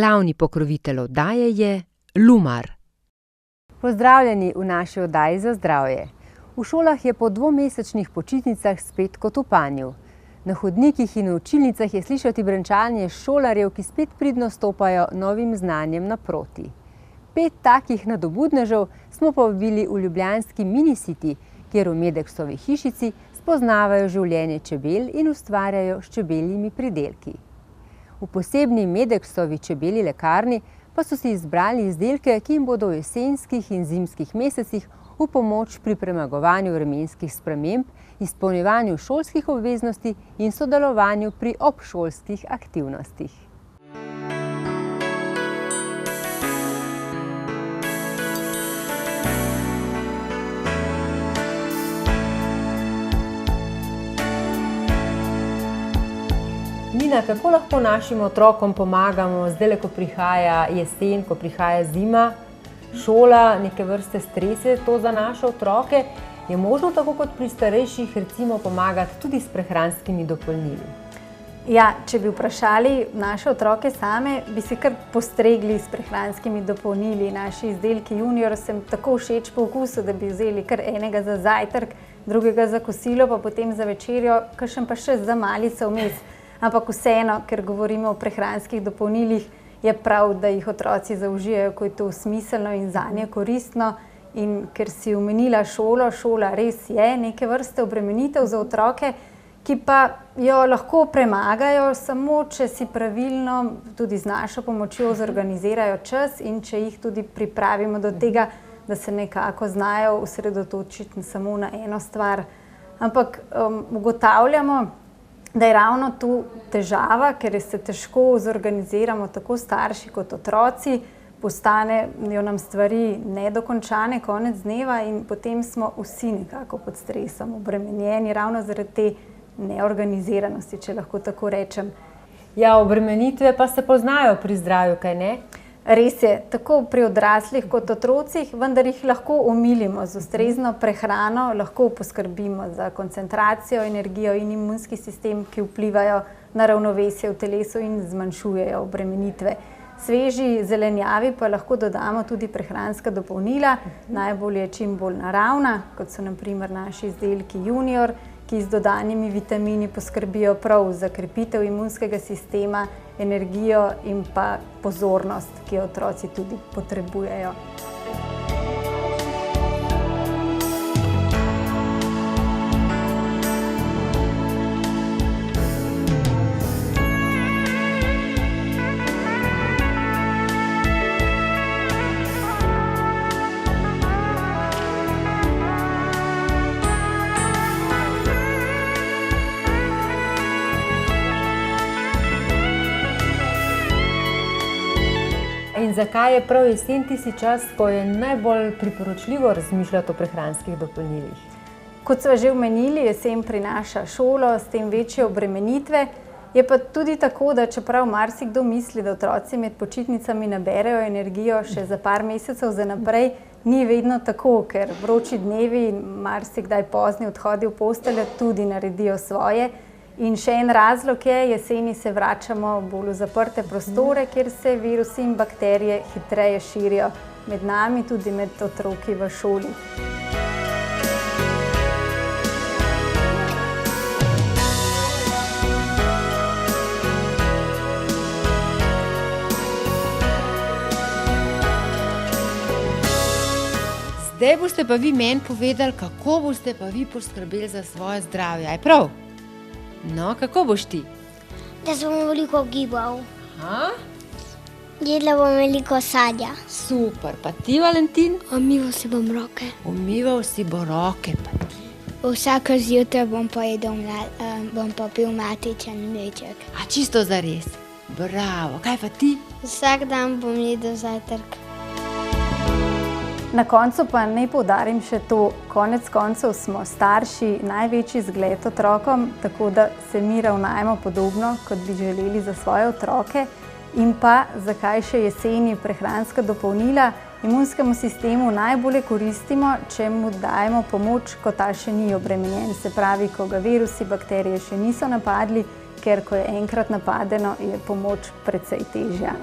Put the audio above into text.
Glavni pokrovitelj oddaje je Lumar. Pozdravljeni v naši oddaji za zdravje. V šolah je po dvomesečnih počitnicah spet kot v panju. Na hodnikih in v učilnicah je slišati brenčanje šolarjev, ki spet pridno stopajo novim znanjem naproti. 5 takih nadobudnežev smo povabili v ljubljanski Minicity, kjer v Medexovi hišici spoznavajo življenje čebel in ustvarjajo s čebeljimi pridelki. V posebni Medexovi čebelji lekarni pa so si izbrali izdelke, ki jim bodo v jesenskih in zimskih mesecih v pomoč pri premagovanju vremenskih sprememb, izpolnjevanju šolskih obveznosti in sodelovanju pri obšolskih aktivnostih. Nina, kako lahko našim otrokom pomagamo zdaj, ko prihaja jesen, ko prihaja zima, šola, neke vrste stres je to za naše otroke? Je možno tako kot pri starejših recimo pomagati tudi s prehranskimi dopolnili? Ja, če bi vprašali naše otroke same, bi si kar postregli s prehranskimi dopolnili. Naši izdelki Junior sem tako všeč po okusu, da bi vzeli kar enega za zajtrk, drugega za kosilo, pa potem za večerjo, kakšen pa še za malico vmes. Ampak vseeno, ker govorimo o prehranskih dopolnilih, je prav, da jih otroci zaužijajo, ko je to smiselno in zanje koristno. In ker si omenila šolo, šola res je neke vrste obremenitev za otroke, ki pa jo lahko premagajo samo, če si pravilno, tudi z našo pomočjo, zorganizirajo čas in če jih tudi pripravimo do tega, da se nekako znajo osredotočiti samo na eno stvar. Ampak ugotavljamo, da je ravno tu težava, ker se težko zorganiziramo tako starši kot otroci, postanejo nam stvari nedokončane konec dneva in potem smo vsi nekako pod stresom, obremenjeni ravno zaradi te neorganiziranosti, če lahko tako rečem. Ja, obremenitve pa se poznajo pri zdravju, kaj ne? Res je, tako pri odraslih kot otrocih, vendar jih lahko omilimo z ustrezno prehrano, lahko poskrbimo za koncentracijo, energijo in imunski sistem, ki vplivajo na ravnovesje v telesu in zmanjšujejo obremenitve. Sveži zelenjavi pa lahko dodamo tudi prehranska dopolnila, najbolje čim bolj naravna, kot so na primer naši izdelki Junior, ki z dodanimi vitamini poskrbijo prav za krepitev imunskega sistema, energijo in pa pozornost, ki jo otroci tudi potrebujejo. In zakaj je prav jesen tisti čas, ko je najbolj priporočljivo razmišljati o prehranskih dopolnilih? Kot sva že omenili, jesen prinaša šolo, s tem večje obremenitve. Je pa tudi tako, da čeprav marsikdo misli, da otroci med počitnicami naberejo energijo še za par mesecev za naprej, ni vedno tako, ker vroči dnevi in marsikdaj pozni odhodi v posteljo tudi naredijo svoje. In še en razlog je, jeseni se vračamo bolj v zaprte prostore, kjer se virusi in bakterije hitreje širijo med nami, tudi med otroki v šoli. Zdaj boste pa vi meni povedali, kako boste pa vi poskrbeli za svoje zdravje, aj prav? No, kako boš ti? Da se bom veliko gibal. Aha. Jedla bom veliko sadja. Super, pa ti, Valentin? Umival si bom roke. Umival si bo roke, pa ti. Vsako zjutraj bom pa pil matičen mleček. A čisto zares? Bravo, kaj pa ti? Vsak dan bom jedel zajtrk. Na koncu pa naj poudarim še to, konec koncev smo starši največji zgled otrokom, tako da se mi ravnajmo podobno, kot bi želeli za svoje otroke. In pa, zakaj še jeseni prehranska dopolnila, imunskemu sistemu najbolje koristimo, če mu dajemo pomoč, ko ta še ni obremenjen. Se pravi, ko ga virusi, bakterije še niso napadli, ker ko je enkrat napadeno, je pomoč precej težja.